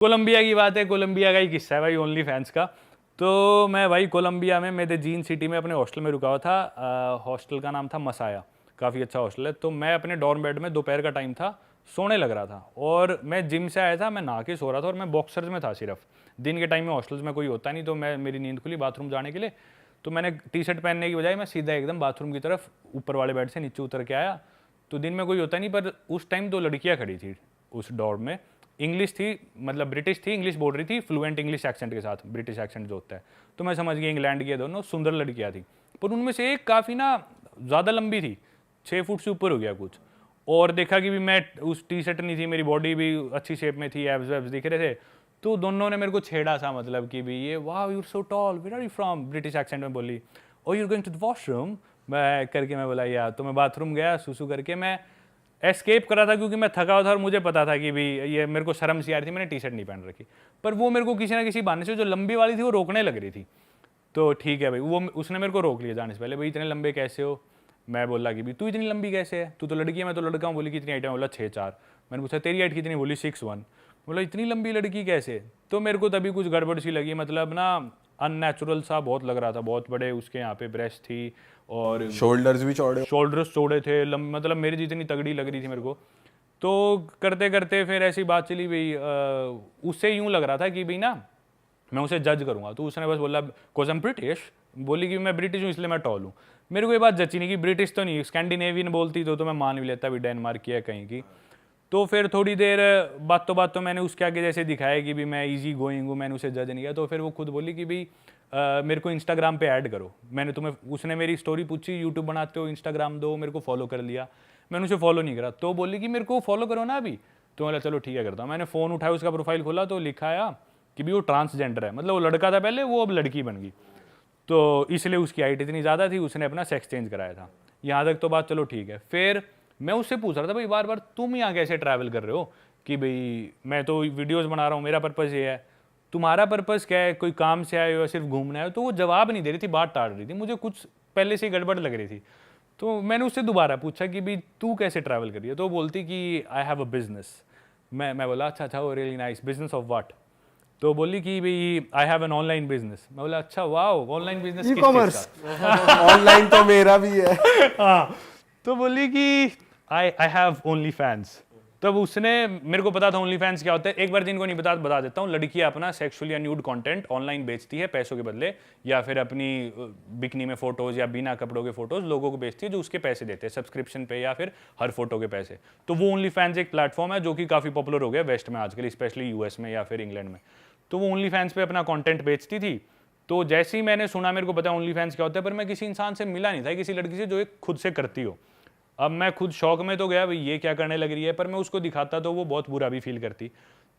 Colombia की बात है, कोलंबिया का ही किस्सा है भाई ओनली फैंस का। तो मैं भाई कोलंबिया में मेदेजीन सिटी में अपने हॉस्टल में रुका हुआ था। हॉस्टल का नाम था मसाया, काफ़ी अच्छा हॉस्टल है। तो मैं अपने डॉर्म बेड में, दोपहर का टाइम था, सोने लग रहा था और मैं जिम से आया था, मैं नहा के सो रहा था और मैं बॉक्सर्स में था सिर्फ। दिन के टाइम में हॉस्टल्स में कोई होता नहीं, तो मेरी नींद खुली बाथरूम जाने के लिए। तो मैंने टी शर्ट पहनने की बजाय मैं सीधा एकदम बाथरूम की तरफ ऊपर वाले बेड से नीचे उतर के आया। तो दिन में कोई होता नहीं, पर उस टाइम 2 लड़कियां खड़ी थी उस डॉर्म में। इंग्लिश थी, मतलब ब्रिटिश थी, इंग्लिश बोल रही थी फ्लुएंट इंग्लिश एक्सेंट के साथ, ब्रिटिश एक्सेंट जो होता है। तो मैं समझ गया इंग्लैंड की है दोनों, सुंदर लड़कियां थी। पर उनमें से एक काफ़ी ना ज़्यादा लंबी थी, 6 फुट से ऊपर हो गया कुछ। और देखा कि भी मैं उस टी शर्ट नहीं थी, मेरी बॉडी भी अच्छी शेप में थी, एब्स वेब्स दिख रहे थे। तो दोनों ने मेरे को छेड़ा सा, मतलब कि भी ये वाह you so tall, where are you from, British accent में बोली। और you going to the washroom, मैं करके मैं बोला यार। तो मैं बाथरूम गया, सुसु करके मैं एस्केप कर रहा था क्योंकि मैं थका हुआ था और मुझे पता था कि भी ये मेरे को शर्म सी आ रही थी, मैंने टी शर्ट नहीं पहन रखी। पर वो मेरे को किसी ना किसी बहाने से, जो लंबी वाली थी वो रोकने लग रही थी। तो ठीक है भाई, वो उसने मेरे को रोक लिया जाने से पहले, भाई इतने लंबे कैसे हो। मैं बोला कि भी तू इतनी लंबी कैसे है, तू तो लड़की है, मैं तो लड़का हूँ। बोली कितनी हाइट है, बोला 6'4". मैंने पूछा तेरी हाइट कितनी, बोली 6'1". बोला इतनी लंबी लड़की कैसे। तो मेरे को तभी कुछ गड़बड़ सी लगी, मतलब ना अननेचुरल सा बहुत लग रहा था। बहुत बड़े उसके यहाँ पे ब्रेस्ट थी और शोल्डर्स भी चौड़े। शोल्डर्स चौड़े थे, मतलब मेरी जितनी तगड़ी लग रही थी मेरे को। तो करते करते फिर ऐसी बात चली भाई, उससे यूं लग रहा था कि भाई ना मैं उसे जज करूंगा। तो उसने बस बोला कोज एम ब्रिटिश, बोली कि मैं ब्रिटिश हूँ इसलिए मैं टॉल हूँ। मेरे को ये बात जची नहीं कि ब्रिटिश तो नहीं, स्कैंडिनेवियन बोलती तो मैं मान भी लेता भी डेनमार्क की है कहीं की। तो फिर थोड़ी देर बात तो मैंने उसके आगे जैसे दिखाया कि भी मैं इजी गोइंग हूँ, मैंने उसे जज नहीं किया। तो फिर वो खुद बोली कि भाई मेरे को इंस्टाग्राम पे ऐड करो, मैंने तुम्हें, उसने मेरी स्टोरी पूछी यूट्यूब बनाते हो इंस्टाग्राम दो, मेरे को फॉलो कर लिया। मैंने उसे फॉलो नहीं करा, तो बोली कि मेरे को फॉलो करो ना अभी। तो बोला चलो ठीक है करता हूँ। मैंने फ़ोन उठाया, उसका प्रोफाइल खोला तो लिखा आया कि भी वो ट्रांसजेंडर है, मतलब वो लड़का था पहले, वो अब लड़की बन गई। तो इसलिए उसकी हाइट इतनी ज़्यादा थी, उसने अपना सेक्स चेंज कराया था। यहाँ तक तो बात चलो ठीक है। फिर मैं उससे पूछ रहा था भाई बार बार तुम यहाँ कैसे ट्रैवल कर रहे हो, कि भाई मैं तो वीडियोस बना रहा हूँ, मेरा पर्पज़ ये है, तुम्हारा पर्पज़ क्या है, कोई काम से आए हो या सिर्फ घूमना है। तो वो जवाब नहीं दे रही थी, बात टाल रही थी, मुझे कुछ पहले से ही गड़बड़ लग रही थी। तो मैंने उससे दोबारा पूछा कि भाई तू कैसे ट्रैवल करी है। तो वो बोलती कि आई हैव अ बिजनेस। मैं बोला अच्छा अच्छा, वो really nice, business of what. तो बोली कि भाई I have an online business. मैं बोला अच्छा वाओ, ऑनलाइन बिजनेस ई किस चीज़ कॉमर्स का। ऑनलाइन तो मेरा भी है। हाँ। तो बोली कि आई हैव ओनली फैंस। तब उसने, मेरे को पता था ओनली फैंस क्या होता है। एक बार जिनको नहीं बता देता हूँ, लड़कियां अपना सेक्सुअल या न्यूड कंटेंट ऑनलाइन बेचती है पैसों के बदले, या फिर अपनी बिकनी में फोटोज या बिना कपड़ों के फोटोज लोगों को बेचती है, जो उसके पैसे देते हैं सब्सक्रिप्शन पे या फिर हर फोटो के पैसे। तो वो ओनली फैंस एक प्लेटफॉर्म है जो कि काफ़ी पॉपुलर हो गया वेस्ट में आजकल, स्पेशली यूएस में या फिर इंग्लैंड में। तो वो ओनली फैंस पे अपना कॉन्टेंट बेचती थी। तो जैसे ही मैंने सुना, मेरे को पता ओनली फैंस क्या होता है, पर मैं किसी इंसान से मिला नहीं था, किसी लड़की से जो एक खुद से करती हो। अब मैं खुद शौक में तो गया भाई ये क्या करने लग रही है, पर मैं उसको दिखाता तो वो बहुत बुरा भी फील करती।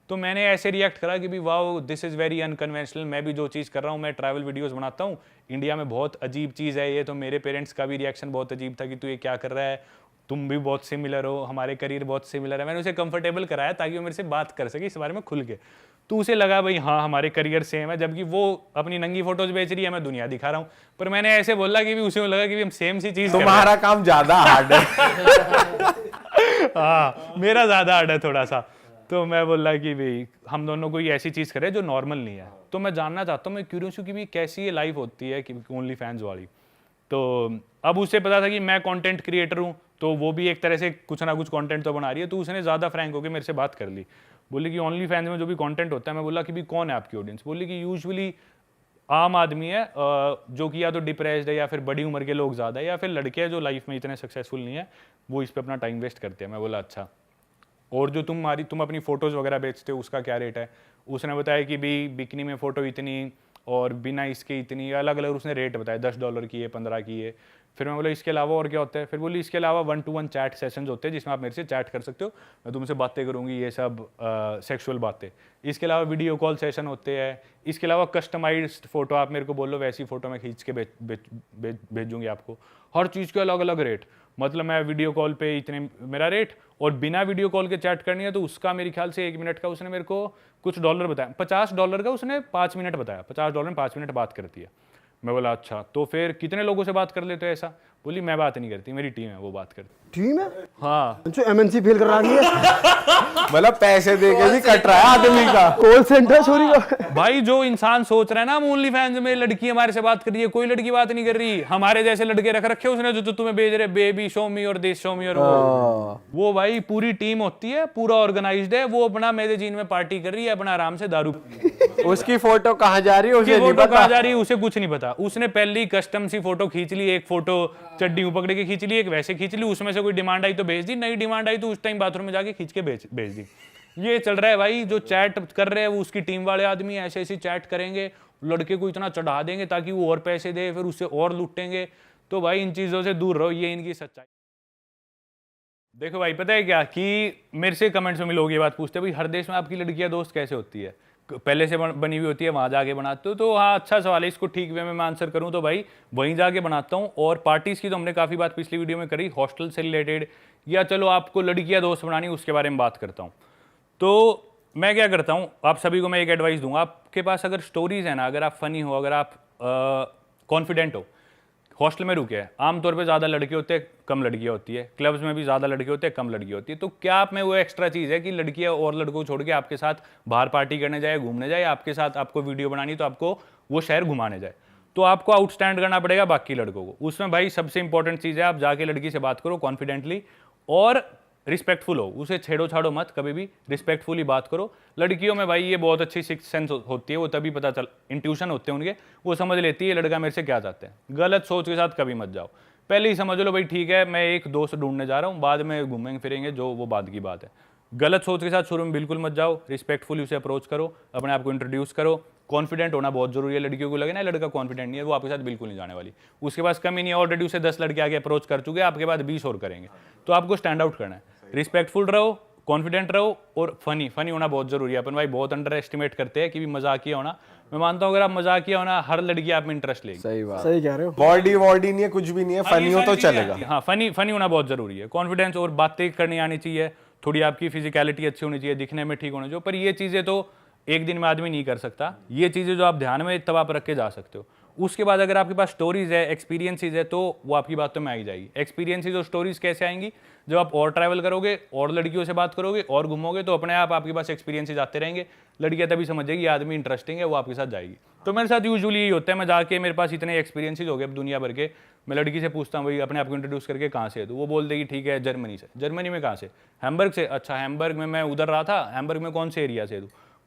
तो मैंने ऐसे रिएक्ट करा कि भी wow this is very unconventional, मैं भी जो चीज़ कर रहा हूँ, मैं ट्रैवल वीडियोस बनाता हूँ, इंडिया में बहुत अजीब चीज़ है ये। तो मेरे पेरेंट्स का भी रिएक्शन बहुत अजीब था कि तू ये क्या कर रहा है, तुम भी बहुत सिमिलर हो, हमारे करियर बहुत सिमिलर है। मैंने उसे कंफर्टेबल कराया ताकि वो मेरे से बात कर सके इस बारे में खुल के। तो उसे लगा भाई हाँ हमारे करियर सेम है, जबकि वो अपनी नंगी फोटोज बेच रही है, मैं दुनिया दिखा रहा हूँ। पर मैंने ऐसे बोला कि भी उसे लगा कि भी हम सेम सी चीज़ कर रहे हैं। तुम्हारा काम ज्यादा हार्ड है। हाँ मेरा ज़्यादा हार्ड है थोड़ा सा। तो मैं बोला कि भाई हम दोनों कोई ऐसी चीज़ करें जो नॉर्मल नहीं है। तो मैं जानना चाहता हूँ, मैं क्यूरियस हूँ कि भी कैसी ये लाइफ होती है कि ओनली फैंस वाली। तो अब उसे पता था कि मैं कंटेंट क्रिएटर हूँ, तो वो भी एक तरह से कुछ ना कुछ कंटेंट तो बना रही है। तो उसने ज़्यादा फ्रैंक होकर मेरे से बात कर ली। बोली कि ओनली फैंस में जो भी कंटेंट होता है। मैं बोला कि भी कौन है आपकी ऑडियंस। बोली कि यूजुअली आम आदमी है जो कि या तो डिप्रेस्ड है या फिर बड़ी उम्र के लोग ज़्यादा है या फिर लड़के हैं जो लाइफ में इतने सक्सेसफुल नहीं है, वो इस पर अपना टाइम वेस्ट करते हैं। मैं बोला अच्छा, और जो तुम अपनी फ़ोटोज़ वगैरह बेचते हो उसका क्या रेट है। उसने बताया कि भी बिकनी में फ़ोटो इतनी और बिना इसके इतनी, अलग अलग उसने रेट बताया, $10 की है, 15 की है। फिर मैं बोला इसके अलावा और क्या होता है। फिर बोली इसके अलावा 1-to-1 चैट सेशंस होते हैं जिसमें आप मेरे से चैट कर सकते हो, मैं तुमसे बातें करूँगी, ये सब सेक्सुअल बातें। इसके अलावा वीडियो कॉल सेशन होते हैं। इसके अलावा कस्टमाइज्ड फ़ोटो आप मेरे को बोलो वैसी फ़ोटो मैं खींच के भेजूँगी आपको। हर चीज़ के अलग अलग रेट, मतलब मैं वीडियो कॉल पे इतने मेरा रेट, और बिना वीडियो कॉल के चैट करनी है तो उसका मेरे ख्याल से 1 मिनट का उसने मेरे को कुछ डॉलर बताया, $50 का उसने 5 मिनट बताया, $50 में 5 मिनट बात करती है। मैं बोला अच्छा, तो फिर कितने लोगों से बात कर लेते हो ऐसा। बोली मैं बात नहीं करती, मेरी टीम है वो बात करती। टीम है हाँ जो एमएनसी फेल करा रही है, मतलब पैसे दे के भी कट रहा है आदमी का। कॉल सेंटर चोरी का। भाई जो इंसान सोच रहा है ना ओनली फैंस में लड़की हमारे से बात कर रही है, कोई लड़की बात नहीं कर रही। हमारे जैसे लड़के रख रखे उसने जो तुम्हें भेज रहे, बेबी शो मी और दिस शो मी और वो भाई पूरी टीम होती है, पूरा ऑर्गेनाइज्ड है। वो अपना मेदेजीन में पार्टी कर रही है, अपना आराम से दारू उसकी फोटो कहाँ जा रही है उसे नहीं फोटो पता। कहाँ जा रही है उसे कुछ नहीं पता। उसने पहले ही कस्टम सी फोटो खींच ली, एक फोटो चड्डी पकड़ के खींच ली, एक वैसे खींच ली, उसमें से कोई डिमांड आई तो भेज दी, नई डिमांड आई तो उस टाइम बाथरूम में जाके खींच के भेज दी। ये चल रहा है भाई। जो चैट कर रहे हैं वो उसकी टीम वाले आदमी ऐसे ऐसे चैट करेंगे, लड़के को इतना चढ़ा देंगे ताकि वो और पैसे दे, फिर उससे और लूटेंगे। तो भाई इन चीजों से दूर रहो, ये इनकी सच्चाई। देखो भाई पता है क्या कि मेरे से कमेंट्स में लोग ये बात पूछते हैं भाई हर देश में आपकी लड़कियां दोस्त कैसे होती है, पहले से बनी हुई होती है वहां जाके बनाते हो? तो हाँ अच्छा सवाल है, इसको ठीक वे में मैं आंसर करूं तो भाई वहीं जाके बनाता हूं। और पार्टीज की तो हमने काफी बात पिछली वीडियो में करी, हॉस्टल से रिलेटेड या चलो आपको लड़कियां दोस्त बनानी उसके बारे में बात करता हूँ। तो मैं क्या करता हूँ, आप सभी को मैं एक एडवाइस दूंगा, आपके पास अगर स्टोरीज है ना, अगर आप फनी हो, अगर आप कॉन्फिडेंट हो, हॉस्टल में रुके हैं, आमतौर पे ज़्यादा लड़के होते हैं कम लड़कियाँ होती है, क्लब्स में भी ज़्यादा लड़के होते हैं कम लड़की होती है। तो क्या आप में वो एक्स्ट्रा चीज़ है कि लड़कियाँ और लड़कों को छोड़ के आपके साथ बाहर पार्टी करने जाए, घूमने जाए, आपके साथ आपको वीडियो बनानी तो आपको वो शहर घुमाने जाए, तो आपको आउटस्टैंड करना पड़ेगा बाकी लड़कों को। उसमें भाई सबसे इंपॉर्टेंट चीज़ है आप जाके लड़की से बात करो कॉन्फिडेंटली और रिस्पेक्टफुल हो, उसे छेड़ो छाड़ो मत, कभी भी रिस्पेक्टफुली बात करो। लड़कियों में भाई ये बहुत अच्छी सिक्स सेंस होती है, वो तभी पता चल, इंट्यूशन होते हैं उनके, वो समझ लेती है लड़का मेरे से क्या चाहते हैं। गलत सोच के साथ कभी मत जाओ, पहले ही समझ लो भाई ठीक है मैं एक दोस्त ढूंढने जा रहा हूँ, बाद में घूमेंगे फिरेंगे जो वो बाद की बात है। गलत सोच के साथ शुरू में बिल्कुल मत जाओ, रिस्पेक्टफुली उसे अप्रोच करो, अपने आप को इंट्रोड्यूस करो। कॉन्फिडेंट होना बहुत जरूरी है, लड़कियों को लगे ना लड़का कॉन्फिडेंट नहीं है वो आपके साथ बिल्कुल नहीं जाने वाली, उसके पास कमी नहीं है, ऑलरेडी उसे 10 लड़के आगे अप्रोच कर चुके हैं, आपके बाद 20 और करेंगे। तो आपको स्टैंड आउट करना है, रिस्पेक्टफुल रहो, कॉन्फिडेंट रहो और फनी होना बहुत जरूरी है। अपन भाई बहुत अंडर एस्टिमेट करते हैं कि भी मजाकिया होना, मैं मानता हूँ अगर आप मजाकिया होना हर लड़की आप में इंटरेस्ट लेगी। सही बात, सही कह रहे हो। बॉडी नहीं है, कुछ भी नहीं है, फनी हो तो चलेगा। हाँ फनी होना बहुत जरूरी है, कॉन्फिडेंस और बातें करनी आनी चाहिए, थोड़ी आपकी फिजिकलिटी अच्छी होनी चाहिए, दिखने में ठीक होना चाहिए। पर ये चीज़ें तो एक दिन में आदमी नहीं कर सकता, ये चीज़ें जो आप ध्यान में तब आप रख के जा सकते हो। उसके बाद अगर आपके पास स्टोरीज है, एक्सपीरियंसेस है, तो वो आपकी बातों में आई जाएगी। एक्सपीरियंसेस और स्टोरीज कैसे आएंगी, जब आप और ट्रैवल करोगे और लड़कियों से बात करोगे और घूमोगे तो अपने आप आपके पास एक्सपीरियंसेस आते रहेंगे, लड़कियां तभी समझेगी आदमी इंटरेस्टिंग है, वो आपके साथ जाएगी। तो मेरे साथ यूजुअली यही होता है, मैं जाके मेरे पास इतने एक्सपीरियंसेस हो गए दुनिया भर के, मैं लड़की से पूछता हूँ भाई अपने आप को इंट्रोड्यूस करके कहाँ से है, तो वो बोल देगी ठीक है जर्मनी से। जर्मनी में कहाँ से? हैम्बर्ग से। अच्छा हैम्बर्ग में मैं उधर रहा था, हैम्बर्ग में कौन से एरिया से?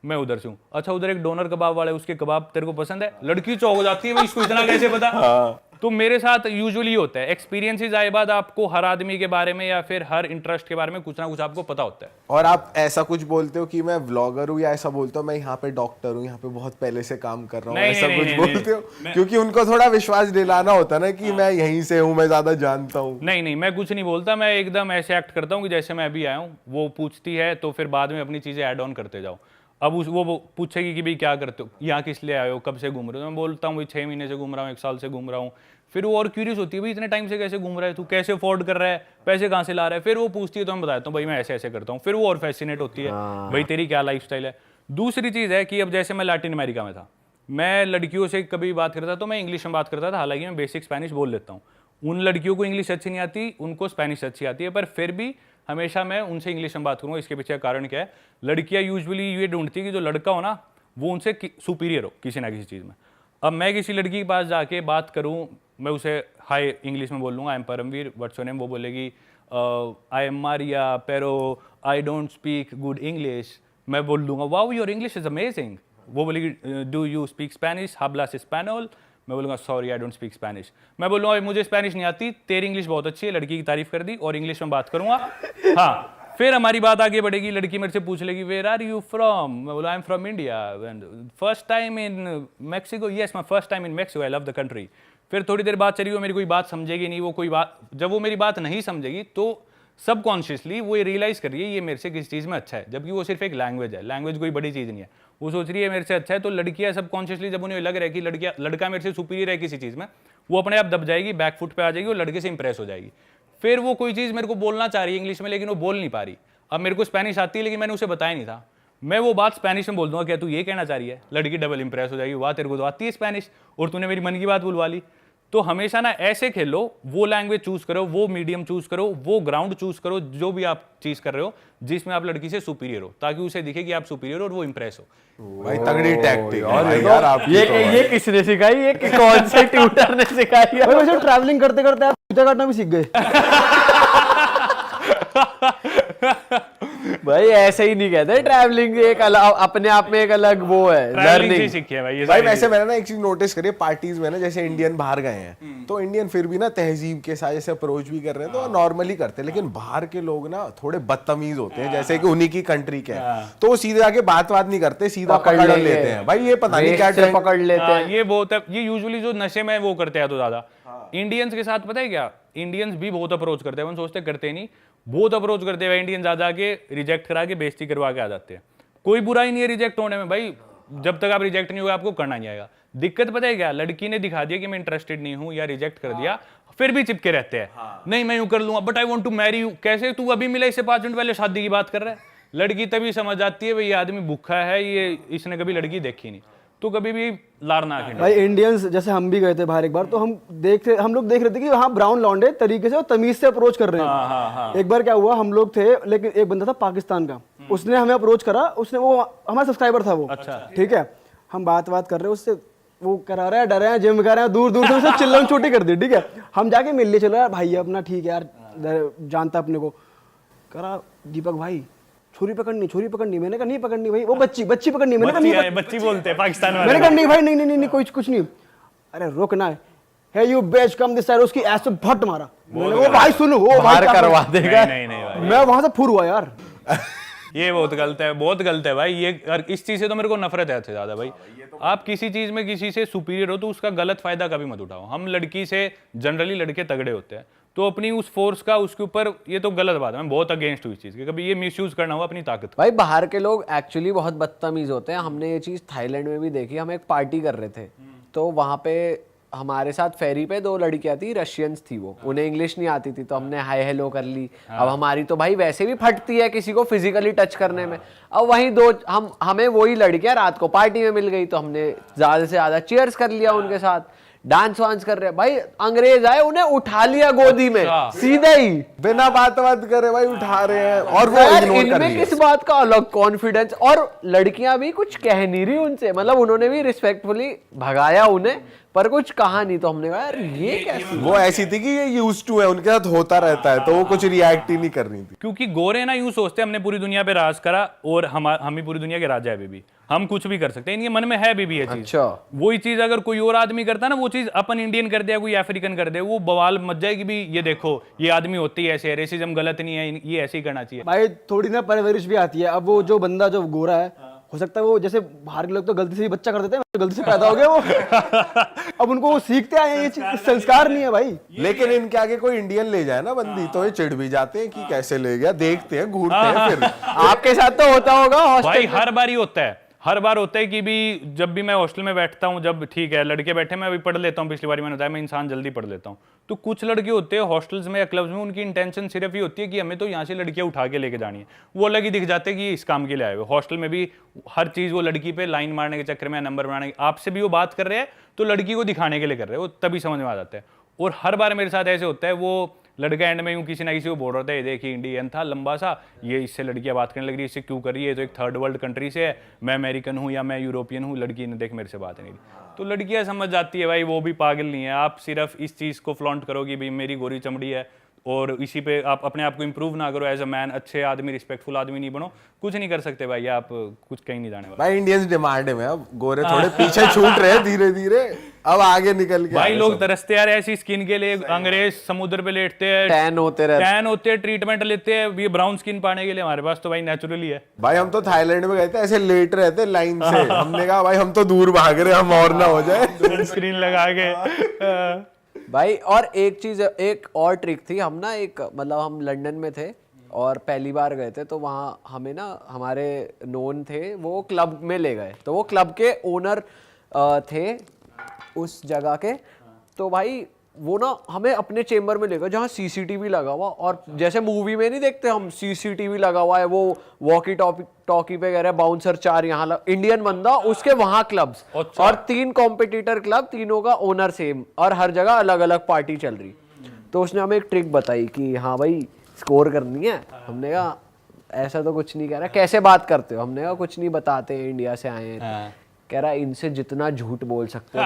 मैं उधर से हूँ। अच्छा उधर एक डोनर कबाब वाला है, उसके कबाब तेरे को पसंद है? लड़की चौंक जाती है भाई इसको इतना कैसे पता। तो मेरे साथ यूजुअली होता है, एक्सपीरियंसेस आए बाद आपको हर आदमी के बारे में या फिर हर इंटरेस्ट के बारे में कुछ ना कुछ आपको पता होता है। और आप ऐसा कुछ बोलते हो कि मैं व्लॉगर हूँ या ऐसा बोलते हो मैं यहाँ पे डॉक्टर हूँ, यहाँ पे बहुत पहले से काम कर रहा हूँ, ऐसा कुछ बोलते हो? क्योंकि उनको थोड़ा विश्वास दिलाना होता है ना कि मैं यहीं से हूँ, मैं ज्यादा जानता हूँ। नहीं मैं कुछ नहीं बोलता, मैं एकदम ऐसे एक्ट करता हूँ कि जैसे मैं अभी आया हूँ। वो पूछती है तो फिर बाद में अपनी चीजें ऐड ऑन करते जाओ। अब वो पूछेगी कि भाई क्या करते हो, यहाँ किस लिए आए हो, कब से घूम रहे हो? मैं बोलता हूँ भाई 6 महीने से घूम रहा हूँ, 1 साल से घूम रहा हूँ। फिर वो और क्यूरियस होती है भाई इतने टाइम से कैसे घूम रहा है तू, कैसे अफोर्ड कर रहा है, पैसे कहाँ से ला रहा है? फिर वो पूछती है तो मैं बताता हूँ भाई मैं ऐसे ऐसे करता हूँ। फिर वो और फैसिनेट होती है भाई तेरी क्या लाइफस्टाइल है। दूसरी चीज़ है कि अब जैसे मैं लैटिन अमेरिका में था, मैं लड़कियों से कभी बात करता तो मैं इंग्लिश में बात करता था, हालांकि मैं बेसिक स्पेनिश बोल लेता हूँ। उन लड़कियों को इंग्लिश अच्छी नहीं आती, उनको स्पेनिश अच्छी आती है, पर फिर भी हमेशा मैं उनसे इंग्लिश में बात करूँगा। इसके पीछे कारण क्या है, लड़कियाँ यूजुअली ये ढूंढती है कि जो लड़का हो ना वो उनसे सुपीरियर हो किसी ना किसी चीज़ में। अब मैं किसी लड़की के पास जाके बात करूँ, मैं उसे हाय इंग्लिश में बोल लूँगा, I am Paramvir, what's your name? वो बोलेगी I am Maria Pero, I don't speak good English. मैं बोल दूंगा wow your English is amazing. वो बोलेगी डू यू स्पीक स्पेनिश, हाब्लास स्पेनोल? मैं बोलूँगा sorry I don't speak Spanish. मैं बोलूँगा मुझे स्पेनिश नहीं आती, तेरी इंग्लिश बहुत अच्छी है, लड़की की तारीफ कर दी और इंग्लिश में बात करूँगा। हाँ फिर हमारी बात आगे बढ़ेगी, लड़की मेरे से पूछ लेगी वेयर आर यू फ्रॉम? मैं बोला I am from India. First time in Mexico? Yes my first time in Mexico, I love the country. फिर थोड़ी देर बाद चली, वो मेरी कोई बात समझेगी नहीं, वो कोई बात, जब वो मेरी बात नहीं समझेगी तो सबकॉन्शियसली वो ये रियलाइज कर रही है ये मेरे से किसी चीज़ में अच्छा है, जबकि वो सिर्फ एक लैंग्वेज है, लैंग्वेज कोई बड़ी चीज़ नहीं है। वो सोच रही है मेरे से अच्छा है। तो लड़कियां सबकॉन्शियसली जब उन्हें लग रहा है कि लड़का मेरे से सुपीरियर है किसी चीज़ में, वो अपने आप दब जाएगी, बैक फुट पे आ जाएगी और लड़के से इंप्रेस हो जाएगी। फिर वो कोई चीज़ मेरे को बोलना चाह रही है इंग्लिश में, लेकिन वो बोल नहीं पा रही। अब मेरे को स्पेनिश आती है लेकिन मैंने उसे बताया नहीं था, मैं वो बात स्पेनिश में बोल दूंगा क्या तू ये कहना चाह रही है? लड़की डबल इंप्रेस हो जाएगी, वाह तेरे को तो आती है स्पेनिश और तूने मेरी मन की बात बुलवा ली। तो हमेशा ना ऐसे खेलो, वो लैंग्वेज चूज करो, वो मीडियम चूज करो, वो ग्राउंड चूज करो, जो भी आप चीज कर रहे हो जिसमें आप लड़की से सुपीरियर हो, ताकि उसे दिखे कि आप सुपीरियर हो और वो इंप्रेस हो। भाई तगड़ी टैक्टिक है यार आपकी तो। ये किसने सिखाई, ये कौन से ट्यूटर ने सिखाई है? भाई वैसे ट्रैवलिंग करते करते आप जूते काटना भी सीख गए। भाई ऐसे ही नहीं कहते, ट्रैवलिंग एक अलग अपने आप में एक अलग वो है, ट्रैवलिंग से लर्निंग। सीखी है भाई ये भाई सारी वैसे मैंने ना एक चीज नोटिस करी है पार्टीज में ना, जैसे इंडियन बाहर गए हैं तो इंडियन फिर भी ना तहजीब के साथ जैसे अप्रोच भी कर रहे हैं तो नॉर्मली करते हैं, लेकिन बाहर के लोग ना थोड़े बदतमीज होते हैं, जैसे कि उन्हीं की कंट्री के हैं तो वो सीधे आके बात नहीं करते, सीधा पकड़ लेते हैं। भाई ये पता नहीं क्या से पकड़ लेते हाँ, हैं। ये बहुत है, ये यूजुअली जो नशे में वो करते हैं तो ज्यादा इंडियंस के साथ पता है क्या, इंडियंस भी बहुत अप्रोच करते हैं, हम सोचते करते नहीं, बहुत अप्रोच करते हैं इंडियन, ज्यादा के रिजेक्ट करा के बेइज्जती करवा के आ जाते हैं। कोई बुरा ही नहीं है रिजेक्ट होने में भाई, जब तक आप रिजेक्ट नहीं होगा आपको करना नहीं आएगा। दिक्कत पता है क्या, लड़की ने दिखा दिया कि मैं इंटरेस्टेड नहीं हूं या रिजेक्ट कर दिया, फिर भी चिपके रहते हैं, नहीं मैं यूं कर लूंगा but I want to marry you. कैसे तू अभी मिला इससे 5 मिनट पहले शादी की बात कर रहा है। लड़की तभी समझ आती है भाई ये आदमी भूखा है, ये इसने कभी लड़की देखी नहीं, तो कभी भी लार ना खिंडो। भाई इंडियंस जैसे हम भी गए थे बाहर एक बार, तो हम लोग देख रहे थे कि हाँ ब्राउन लौंडे तरीके से और तमीज से अप्रोच कर रहे हैं। एक बार क्या हुआ, हम लोग थे लेकिन एक बंदा था पाकिस्तान का, उसने हमें अप्रोच करा, उसने वो हमारा सब्सक्राइबर था वो, ठीक है, हम बात कर रहे हैं उससे, वो करा रहा है, डर रहे हैं, जिम कर रहे हैं, दूर दूर से उसे चिल्लम छोटी कर दी, ठीक है। हम जाके मिल लिए, चलो यार भाई अपना ठीक है यार, जानता अपने को, करा दीपक भाई छुरी पकड़नी, मैंने कहा नहीं पकड़नी भाई, वो बच्ची पकड़नी, मैंने कहा नहीं, बच्ची बोलते हैं पाकिस्तान वाले। मैंने कहा नहीं भाई, नहीं कुछ नहीं, अरे रुकना है यू बेच कम दिस साइड, उसकी ऐसे से भट मारा, मैंने वो भाई सुनो, वो बाहर भाई करवा देगा। नहीं भाई, मैं वहां से फुर हुआ यार। ये बहुत गलत है भाई ये, और इस चीज से तो मेरे को नफरत है ज्यादा भाई। आप किसी चीज में किसी से सुपीरियर हो तो उसका गलत फायदा कभी मत उठाओ। हम लड़की से जनरली लड़के तगड़े होते हैं, तो अपनी उस फोर्स का उसके ऊपर, ये तो गलत बात है, मैं बहुत अगेंस्ट हूँ इस चीज के, कभी ये मिसयूज करना हुआ अपनी ताकत का। भाई बाहर के लोग एक्चुअली बहुत बदतमीज होते हैं, हमने ये चीज थाईलैंड में भी देखी। हम एक पार्टी कर रहे थे तो वहां पे हमारे साथ फेरी पे 2 लड़कियां थी, रशियंस थी, वो उन्हें इंग्लिश नहीं आती थी, तो हमने हाय हेलो कर ली। अब हमारी तो भाई वैसे भी फटती है किसी को फिजिकली टच करने में। अब वहीं हमें वही लड़कियां रात को पार्टी में मिल गई, तो हमने ज्यादा से ज्यादा चीयर्स कर लिया उनके साथ, डांस वांस कर रहे हैं। भाई अंग्रेज आए, उन्हें उठा लिया गोदी में सीधे ही, बिना बात करे भाई उठा रहे हैं, और वो यार इग्नोर कर इनमें रही है। किस बात का अलग कॉन्फिडेंस, और लड़कियां भी कुछ कह नहीं रही उनसे, मतलब उन्होंने भी रिस्पेक्टफुली भगाया उन्हें, पर कुछ कहा नहीं। तो हमने कहा यार ये कैसी, वो ऐसी थी कि ये यूज्ड टू है, उनके साथ होता रहता है, तो वो कुछ रिएक्ट ही नहीं कर रही थी। क्योंकि गोरे ना यूं सोचते हमने पूरी दुनिया पे राज करा और हम ही पूरी दुनिया के राजा है अभी भी, हम कुछ भी कर सकते हैं, इनके मन में है अभी भी ये चीज। अच्छा वही चीज अगर कोई और आदमी करता ना, वो चीज अपन इंडियन कर दिया, कोई अफ्रीकन कर दे, वो बवाल मच जाएगी भी, ये देखो ये आदमी होती है ऐसे, रेसिज्म गलत नहीं है, ये ऐसे ही करना चाहिए। भाई थोड़ी ना परवरिश भी आती है। अब वो जो बंदा जो गोरा है, हो सकता है वो जैसे बाहर के लोग तो गलती से ही बच्चा कर देते हैं, गलती से पैदा हो गया वो। अब उनको वो सीखते आए हैं, ये संस्कार नहीं है भाई। लेकिन इनके आगे कोई इंडियन ले जाए ना बंदी, तो ये चिढ़ भी जाते हैं कि कैसे ले गया, देखते हैं, घूरते हैं फिर। आपके साथ तो होता होगा भाई हॉस्टल हर बार ही होता है, हर बार होता है कि भी जब भी मैं हॉस्टल में बैठता हूँ, जब ठीक है लड़के बैठे मैं अभी पढ़ लेता हूँ, पिछली बार मैंने बताया मैं इंसान जल्दी पढ़ लेता हूँ, तो कुछ लड़के होते हैं हॉस्टल्स में या क्लब्स में, उनकी इंटेंशन सिर्फ ये होती है कि हमें तो यहाँ से लड़कियाँ उठा के लेके जानी है, वो अलग ही दिख जाते हैं कि इस काम के लिए आए हुए। हॉस्टल में भी हर चीज़ वो लड़की पे लाइन मारने के चक्कर में, नंबर बनाने के, आपसे भी वो बात कर रहे हैं तो लड़की को दिखाने के लिए कर रहे हैं, वो तभी समझ में आ जाता है। और हर बार मेरे साथ ऐसे होता है, वो लड़का एंड में यूं किसी ना किसी को बोल रहा था, ये देखिए इंडियन था लंबा सा, ये इससे लड़कियां बात करने लग रही है, इससे क्यों कर रही है, तो एक थर्ड वर्ल्ड कंट्री से है, मैं अमेरिकन हूँ या मैं यूरोपियन हूँ, लड़की ने देख मेरे से बात नहीं की। तो लड़कियां समझ जाती है भाई वो भी पागल नहीं है, आप सिर्फ इस चीज़ को फ्लॉन्ट करो कि भाई मेरी गोरी चमड़ी है, और इसी पे आप अपने आप को इंप्रूव ना करो, एज अ मैन अच्छे आदमी, रिस्पेक्टफुल आदमी नहीं बनो, कुछ नहीं कर सकते भाई, आप कुछ कहीं नहीं जाने वाले। भाई इंडियंस डिमांड में अब गोरे थोड़े पीछे छूट रहे हैं धीरे धीरे, अब आगे निकल के भाई लोग तरसते आ रहे हैं ऐसी स्किन के लिए, अंग्रेज समुद्र पे लेटते हैं, टैन होते रहते, ट्रीटमेंट लेते हैं, ये ब्राउन स्किन पाने के लिए, हमारे पास तो भाई नेचुरली है। भाई हम तो थाईलैंड में गए थे, ऐसे लेट रहे थे लाइन से, हमने कहा भाई हम तो दूर भाग रहे, हम और ना हो जाए। स्क्रीन लगा के भाई। और एक चीज, एक और ट्रिक थी, हम ना एक मतलब हम लंदन में थे और पहली बार गए थे, तो वहाँ हमें ना हमारे नोन थे, वो क्लब में ले गए, तो वो क्लब के ओनर थे उस जगह के। तो भाई वो ना हमें अपने चेम्बर में लेगा जहाँ सीसीटीवी लगा हुआ, और जैसे मूवी में नहीं देखते हम सीसीटीवी लगा हुआ है, वो वॉकी टॉकी पे कह रहे हैं बाउंसर 4 यहाँ इंडियन बंदा, उसके वहाँ क्लब्स और 3 कॉम्पिटिटर क्लब, तीनों का ओनर सेम, और हर जगह अलग अलग पार्टी चल रही। तो उसने हमें एक ट्रिक बताई कि हाँ भाई स्कोर करनी है। हमने कहा ऐसा तो कुछ नहीं कह रहा, कैसे बात करते हो? हमने कहा कुछ नहीं बताते, इंडिया से आए हैं। कह रहा इनसे जितना झूठ बोल सकते हो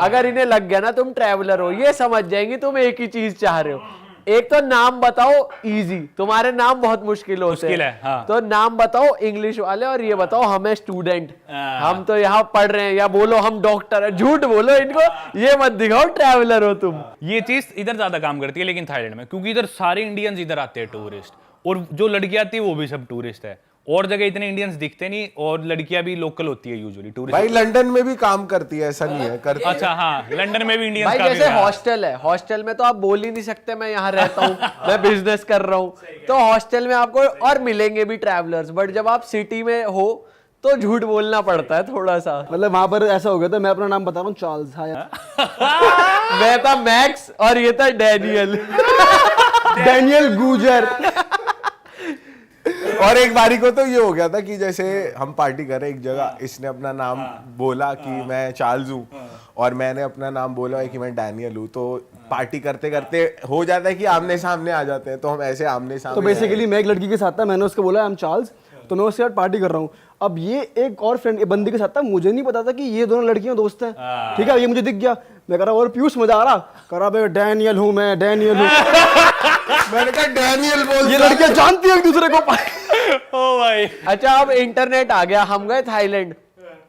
अगर इन्हें लग गया ना तुम ट्रैवलर हो, ये समझ जाएंगे तुम एक ही चीज चाह रहे हो। एक तो नाम बताओ इजी, तुम्हारे नाम बहुत मुश्किल होते हैं, हाँ। तो नाम बताओ इंग्लिश वाले, और ये बताओ हमें स्टूडेंट, हम तो यहाँ पढ़ रहे हैं, या बोलो हम डॉक्टर है, झूठ बोलो इनको, ये मत दिखाओ ट्रैवलर हो तुम। ये चीज इधर ज्यादा काम करती है लेकिन थाईलैंड में, क्योंकि इधर सारे इंडियंस इधर आते हैं टूरिस्ट, और जो लड़कियां आती है वो भी सब टूरिस्ट है। और जगह इतने इंडियंस दिखते नहीं, और लड़कियां भी लोकल होती है यूजुअली टूरिस्ट। भाई लंदन में भी काम करती है, ऐसा नहीं है करती। अच्छा हाँ, लंदन में भी इंडियंस भाई काफी जैसे है। हॉस्टल है, हॉस्टल में तो आप बोल ही नहीं सकते मैं यहाँ रहता हूँ मैं बिजनेस कर रहा हूँ, तो हॉस्टल में आपको और मिलेंगे भी ट्रैवलर्स, बट जब आप सिटी में हो तो झूठ बोलना पड़ता है थोड़ा सा। मतलब वहां पर ऐसा हो गया था, मैं अपना नाम बता रहा हूँ चार्ल्स, हाँ यार। मैं था मैक्स और ये था डैनियल डैनियल गूजर। और एक बारी को तो ये हो गया था कि जैसे हम पार्टी कर रहे एक जगह, इसने अपना नाम बोला कि मैं चार्ल्स हूँ, और मैंने अपना नाम बोला है कि मैं डैनियल हूँ। तो पार्टी करते करते हो जाता है कि आमने सामने आ जाते हैं, तो हम ऐसे आमने सामने। तो बेसिकली मैं एक लड़की के साथ था, मैंने उसको बोला आई एम चार्ल्स, तो मैं उसके साथ पार्टी कर रहा हूँ। अब ये एक और फ्रेंड बंदी के साथ था, मुझे नहीं पता था कि ये दोनों लड़कियां दोस्त हैं। ठीक है, ये मुझे दिख गया, मैं कह रहा और पीयूष मजा आ रहा, कह रहा भाई डैनियल हूँ मैं, डैनियल हूँ। मैंने कहा डैनियल बोल, ये लड़कियां जानती है एक दूसरे को। ओ भाई। अच्छा अब इंटरनेट आ गया, हम गए थाईलैंड,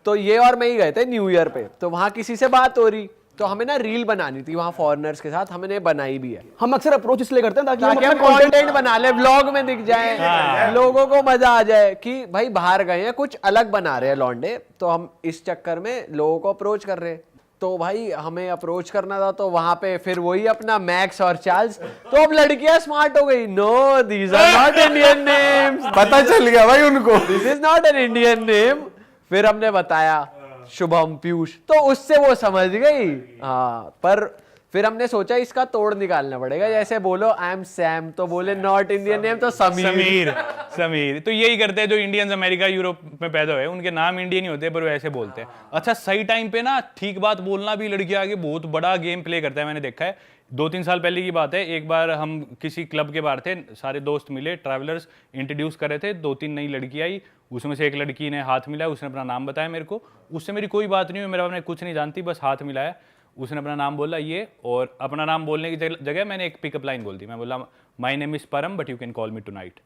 तो ये और मैं ही गए थे न्यू ईयर पे, तो वहां किसी से बात हो रही, तो हमें ना रील बनानी थी वहां फॉरेनर्स के साथ, हमने बनाई भी है हम अक्सर अप्रोच इसलिए करते हैं ताकि ताकि हम कंटेंट बना ले, व्लॉग में दिख जाए, लोगों को मजा आ जाए कि भाई बाहर गए हैं, कुछ अलग बना रहे हैं लौंडे, तो हम इस चक्कर में लोगों को अप्रोच कर रहे हैं। तो भाई हमें अप्रोच करना था, तो वहां पे फिर वही अपना मैक्स और चार्ल्स, तो अब लड़कियां स्मार्ट हो गई, no these are not Indian names, पता चल गया भाई उनको, this is not an Indian name. फिर हमने बताया शुभम पीयूष, तो उससे वो समझ गई। हाँ, पर फिर हमने सोचा इसका तोड़ निकालना पड़ेगा, जैसे बोलो आई एम सैम, तो बोले नॉट इंडियन नेम, तो समीर। समीर तो यही करते हैं जो इंडियंस अमेरिका यूरोप में पैदा हुए, उनके नाम इंडियन ही होते हैं पर वो ऐसे बोलते हैं। अच्छा सही टाइम पे ना ठीक बात बोलना भी लड़कियां आगे बहुत बड़ा गेम प्ले करता है, मैंने देखा है। 2-3 साल पहले की बात है, एक बार हम किसी क्लब के बाहर थे, सारे दोस्त मिले, ट्रैवलर्स इंट्रोड्यूस कर रहे थे, 2-3 नई लड़की आई, उसमें से एक लड़की ने हाथ मिलाया, उसने अपना नाम बताया मेरे को, उससे मेरी कोई बात नहीं हुई, मेरा आपने कुछ नहीं जानती, बस हाथ मिलाया, उसने अपना नाम बोला ये, और अपना नाम बोलने की जगह मैंने एक पिकअप लाइन बोल दी, मैं बोला my name is Param but you can call me tonight.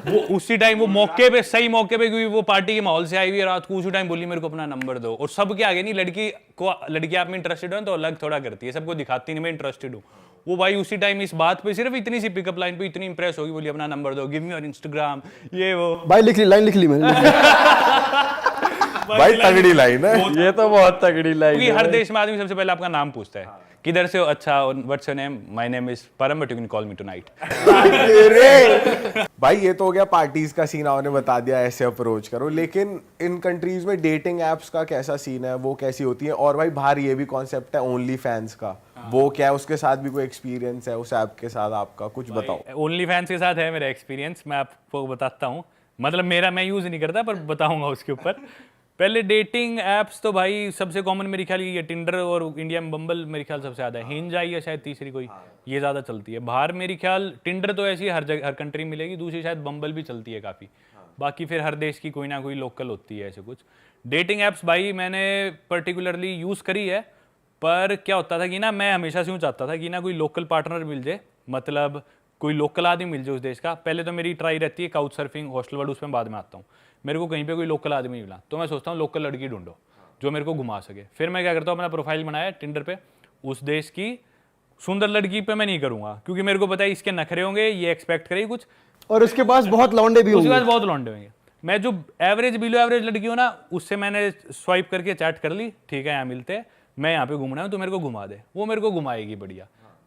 वो उसी टाइम वो मौके पे, सही मौके पे, क्योंकि वो पार्टी के माहौल से आई हुई है रात को, उसी टाइम बोली मेरे को अपना नंबर दो, और सबके आगे नहीं, लड़की आप में इंटरेस्टेड हो तो अलग थोड़ा करती है, सबको दिखाती नहीं मैं इंटरेस्टेड हूँ। वो भाई उसी टाइम इस बात पे, सिर्फ इतनी सी पिकअप लाइन पे इतनी इंप्रेस होगी, बोली अपना नंबर दो, गिव मी योर इंस्टाग्राम, ये वो। भाई लिख ली, लाइन लिख ली मैंने। भाई तगड़ी लाइन है ये तो बहुत तगड़ी लाइन क्योंकि है। हर देश में आदमी सबसे पहले आपका नाम पूछता है, किधर से हो, अच्छा what's your name, my name is Param but you can call me tonight. भाई ये तो हो गया पार्टीज का सीन, आपने बता दिया ऐसे अप्रोच करो, लेकिन इन कंट्रीज में डेटिंग एप्स का कैसा सीन है, वो कैसी होती है? और भाई बाहर ये भी कॉन्सेप्ट है ओनली फैंस का, वो क्या है, उसके साथ भी कोई एक्सपीरियंस है उस ऐप के साथ आपका, कुछ बताओ। ओनली फैंस के साथ है मेरा एक्सपीरियंस, मैं आपको बताता हूँ, मतलब मेरा, मैं यूज नहीं करता पर बताऊंगा उसके ऊपर। पहले डेटिंग एप्स तो भाई सबसे कॉमन मेरे ख्याल ये टिंडर और इंडिया में बम्बल मेरे ख्याल सबसे ज़्यादा है, हिंज आई है शायद तीसरी कोई, ये ज़्यादा चलती है बाहर मेरे ख्याल। टिंडर तो ऐसी हर जगह हर कंट्री में मिलेगी, दूसरी शायद बम्बल भी चलती है काफ़ी, बाकी फिर हर देश की कोई ना कोई लोकल होती है ऐसे कुछ। डेटिंग एप्स भाई मैंने पर्टिकुलरली यूज़ करी है, पर क्या होता था कि ना मैं हमेशा से यूँ चाहता था कि ना कोई लोकल पार्टनर मिल जाए, मतलब कोई लोकल आदमी मिल जाए उस देश का। पहले तो मेरी ट्राई रहती है काउच सर्फिंग, हॉस्टल वर्ड, उसमें बाद में आता हूँ। मेरे को कहीं पे कोई लोकल आदमी नहीं मिला तो मैं सोचता हूँ लोकल लड़की ढूंढो जो मेरे को घुमा सके। फिर मैं क्या करता हूँ, अपना प्रोफाइल बनाया टिंडर पे, उस देश की सुंदर लड़की पे मैं नहीं करूँगा, क्योंकि मेरे को पता है इसके नखरे होंगे, ये एक्सपेक्ट करेगी कुछ, और उसके पास बहुत लौंडे भी उसके होंगे। पास बहुत लौंडे होंगे। मैं जो एवरेज बिलो एवरेज लड़की हूँ ना, उससे मैंने स्वाइप करके चैट कर ली, ठीक है यहाँ मिलते हैं, मैं यहाँ पे घूमना हूँ तो मेरे को घुमा दे, वो मेरे को घुमाएगी बढ़िया।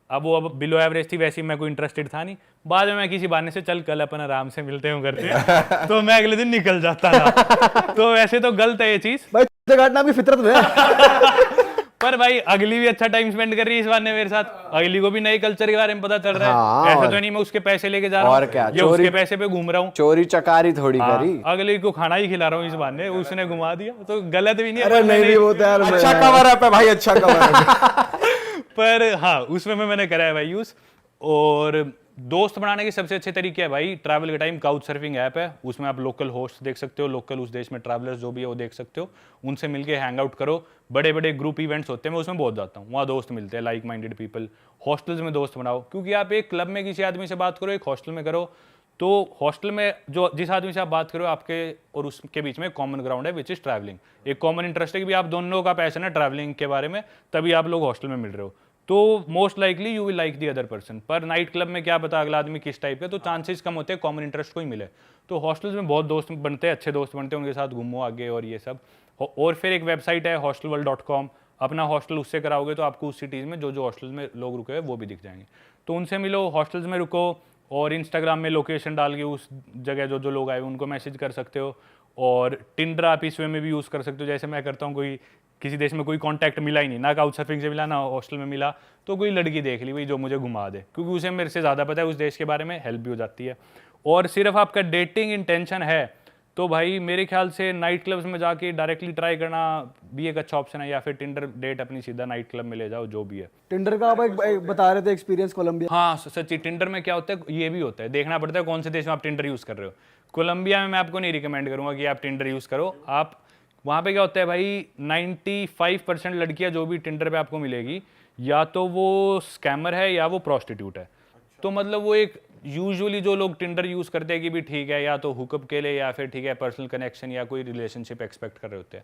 अब वो बिलो एवरेज थी, वैसे ही मैं कोई इंटरेस्टेड था नहीं। बाद में मैं किसी बहाने से चल कल अपन आराम से मिलते हूँ करते तो मैं अगले दिन निकल जाता था। तो वैसे तो गलत है ये चीज, भाई काटना भी फितरत में है। पर भाई अगली भी अच्छा टाइम स्पेंड कर रही है इस बहाने मेरे साथ, अगली को भी नए कल्चर के बारे में पता चल रहा है। हाँ, ऐसा तो नहीं मैं उसके पैसे लेके जा रहा हूँ और क्या, या उसके पैसे पे घूम रहा हूँ। चोरी चकारी थोड़ी हाँ, करी। अगली को खाना ही खिला रहा हूँ इस बहाने, उसने घुमा दिया तो गलत भी नहीं है। अरे नहीं वो तो यार अच्छा कवर अप है भाई, अच्छा कवर अप। पर हाँ उसमें मैंने करा है भाई यूज। और दोस्त बनाने के सबसे अच्छे तरीके है भाई ट्रैवल के टाइम काउच सर्फिंग ऐप है, उसमें आप लोकल होस्ट देख सकते हो, लोकल उस देश में ट्रैवलर्स जो भी है वो देख सकते हो, उनसे मिलके हैंग आउट करो। बड़े बड़े ग्रुप इवेंट्स होते हैं, मैं उसमें बहुत जाता हूँ, वहाँ दोस्त मिलते हैं लाइक माइंडेड पीपल। हॉस्टल्स में दोस्त बनाओ, क्योंकि आप एक क्लब में किसी आदमी से बात करो, एक हॉस्टल में करो, तो हॉस्टल में जो जिस आदमी से आप बात करो आपके और उसके बीच में कॉमन ग्राउंड है विच इज ट्रैवलिंग, एक कॉमन इंटरेस्ट है कि भी आप दोनों का पैशन है ट्रैवलिंग के बारे में, तभी आप लोग हॉस्टल में मिल रहे हो, तो most likely you will like the other person. पर नाइट क्लब में क्या पता अगला आदमी किस टाइप का, तो चांसेस कम होते हैं कॉमन इंटरेस्ट को ही मिले। तो हॉस्टल्स में बहुत दोस्त बनते हैं, अच्छे दोस्त बनते हैं, उनके साथ घूमो आगे और ये सब। और फिर एक वेबसाइट है hostelworld.com, अपना हॉस्टल उससे कराओगे तो आपको उस सिटीज़ में जो जो हॉस्टल्स में लोग रुके हुए वो भी दिख जाएंगे, तो उनसे मिलो, हॉस्टल्स में रुको। और इंस्टाग्राम में लोकेशन डाल के उस जगह जो जो लोग आए उनको मैसेज कर सकते हो। और टिंडर आप इस वे में भी यूज़ कर सकते हो, जैसे मैं करता हूँ, कोई किसी देश में कोई कांटेक्ट मिला ही नहीं, ना काउच सर्फिंग से मिला ना हॉस्टल में मिला, तो कोई लड़की देख ली भाई जो मुझे घुमा दे, क्योंकि उसे मेरे से ज़्यादा पता है उस देश के बारे में, हेल्प भी हो जाती है। और सिर्फ आपका डेटिंग इंटेंशन है तो भाई मेरे ख्याल से नाइट क्लब्स में जाके डायरेक्टली ट्राई करना भी एक अच्छा ऑप्शन है, या फिर टिंडर डेट अपनी सीधा नाइट क्लब में ले जाओ, जो भी है। टिंडर का आप एक बता रहे थे एक्सपीरियंस कोलंबिया। हाँ सच्ची, टिंडर में क्या होता है, ये भी होता है, देखना पड़ता है कौन से देश में आप टिंडर यूज़ कर रहे हो। कोलंबिया में मैं आपको नहीं रिकमेंड करूँगा कि आप टिंडर यूज़ करो। आप वहाँ पे क्या होता है भाई, 95% लड़कियाँ जो भी टिंडर पे आपको मिलेगी या तो वो स्कैमर है या वो प्रोस्टिट्यूट है। तो मतलब वो एक यूजुअली जो लोग टिंडर यूज़ करते हैं कि भी ठीक है या तो हुकअप के लिए या फिर ठीक है पर्सनल कनेक्शन या कोई रिलेशनशिप एक्सपेक्ट कर रहे होते हैं,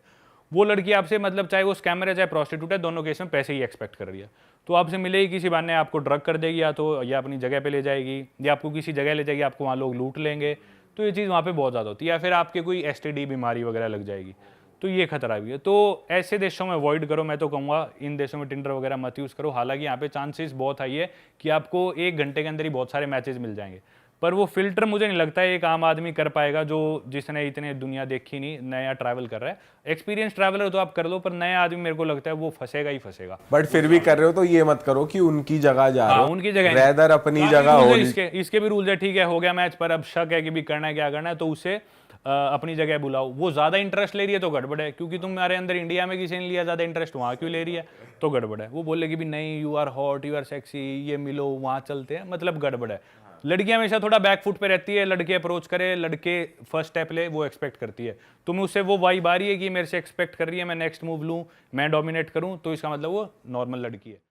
वो लड़की आपसे मतलब चाहे वो स्कैमर है चाहे प्रोस्टिट्यूट है, दोनों केस में पैसे ही एक्सपेक्ट कर रही है, तो आपसे मिलेगी किसी बहाने, आपको ड्रग कर देगी या तो या अपनी जगह पे ले जाएगी या आपको किसी जगह ले जाएगी, आपको वहाँ लोग लूट लेंगे, तो ये चीज़ वहाँ पे बहुत ज़्यादा होती है। या फिर आपके कोई STD बीमारी वगैरह लग जाएगी, तो ये खतरा भी है। तो ऐसे देशों में अवॉइड करो, मैं तो कहूँगा इन देशों में टिंडर वगैरह मत यूज़ करो। हालांकि यहाँ पे चांसेस बहुत हाई है कि आपको 1 घंटे के अंदर ही बहुत सारे मैचेस मिल जाएंगे, पर वो फिल्टर मुझे नहीं लगता है एक आम आदमी कर पाएगा जो जिसने इतने दुनिया देखी नहीं, नया ट्रैवल कर रहा है। एक्सपीरियंस ट्रैवलर हो तो आप कर लो, पर नया आदमी मेरे को लगता है वो फंसेगा ही फंसेगा। बट फिर भी कर रहे हो तो ये मत करो कि उनकी जगह जा रहे हो, उनकी जगह रेदर अपनी जगह हो। इसके भी रूल्स है, ठीक है हो गया मैच, पर अब शक है कि भी करना है क्या करना है, तो उसे अपनी जगह बुलाओ। वो ज़्यादा इंटरेस्ट ले रही है तो गड़बड़ है, क्योंकि तुम्हारे अंदर इंडिया में किसी ने लिया ज़्यादा इंटरेस्ट, वहाँ क्यों ले रही है, तो गड़बड़ है। वो बोलेगी भी नहीं you are hot, you are sexy, ये मिलो वहाँ चलते हैं, मतलब गड़बड़ है। लड़की हमेशा थोड़ा बैक फुट पे रहती है, लड़के अप्रोच करे, लड़के फर्स्ट स्टेप ले, वो एक्सपेक्ट करती है। तुम्हें उससे वो वाइब आ रही है कि मेरे से एक्सपेक्ट कर रही है मैं नेक्स्ट मूव लूँ, मैं डोमिनेट करूँ, तो इसका मतलब वो नॉर्मल लड़की है।